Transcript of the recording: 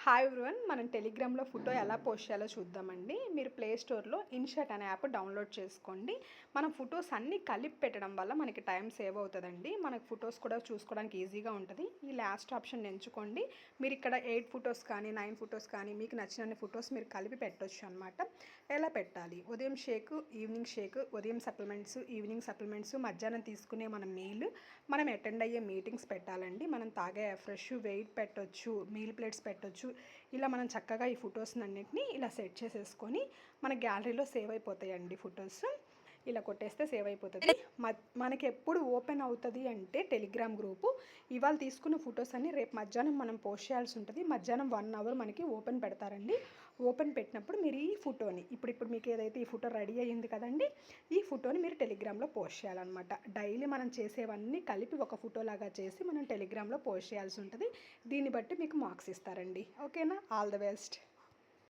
Hi everyone, మనం టెలిగ్రామ్లో photo ఎలా పోస్ట్ చేయాలో చూద్దామండి. మీరు ప్లే స్టోర్లో ఇన్షాట్ అనే యాప్ డౌన్లోడ్ చేసుకోండి. మనం ఫొటోస్ అన్నీ కలిపి పెట్టడం వల్ల మనకి టైం సేవ్ అవుతుందండి. మనకు ఫొటోస్ కూడా చూసుకోవడానికి ఈజీగా ఉంటుంది. ఈ లాస్ట్ ఆప్షన్ ఎంచుకోండి. మీరు ఇక్కడ 8 ఫొటోస్ కానీ 9 ఫొటోస్ కానీ మీకు నచ్చినన్ని ఫొటోస్ మీరు కలిపి పెట్టవచ్చు అనమాట. ఎలా పెట్టాలి? ఉదయం షేక్, ఈవినింగ్ షేక్, ఉదయం సప్లిమెంట్స్, ఈవినింగ్ సప్లిమెంట్స్, మధ్యాహ్నం తీసుకునే మన మీల్, మనం అటెండ్ అయ్యే మీటింగ్స్ పెట్టాలండి. మనం తాగే ఫ్రెష్ వెయిట్ పెట్టవచ్చు, మీల్ ప్లేట్స్ పెట్టవచ్చు. ఇలా మనం చక్కగా ఈ ఫొటోస్ అన్నింటినీ ఇలా సెట్ చేసేసుకొని మన గ్యాలరీలో సేవ్ అయిపోతాయండి. ఫొటోస్ ఇలా కొట్టేస్తే సేవ్ అయిపోతుంది. మనకి ఎప్పుడు ఓపెన్ అవుతుంది అంటే టెలిగ్రామ్ గ్రూపు ఇవాళ తీసుకున్న ఫొటోస్ అన్ని రేపు మధ్యాహ్నం మనం పోస్ట్ చేయాల్సి ఉంటుంది. మధ్యాహ్నం 1 అవర్ మనకి ఓపెన్ పెడతారండి. ఓపెన్ పెట్టినప్పుడు మీరు ఈ ఫోటోని ఇప్పుడు మీకు ఏదైతే ఈ ఫోటో రెడీ అయ్యింది కదండి, ఈ ఫోటోని మీరు టెలిగ్రామ్లో పోస్ట్ చేయాలన్నమాట. డైలీ మనం చేసేవన్నీ కలిపి ఒక ఫోటో లాగా చేసి మనం టెలిగ్రామ్లో పోస్ట్ చేయాల్సి ఉంటుంది. దీన్ని బట్టి మీకు మార్క్స్ ఇస్తారండి. ఓకేనా? All the best.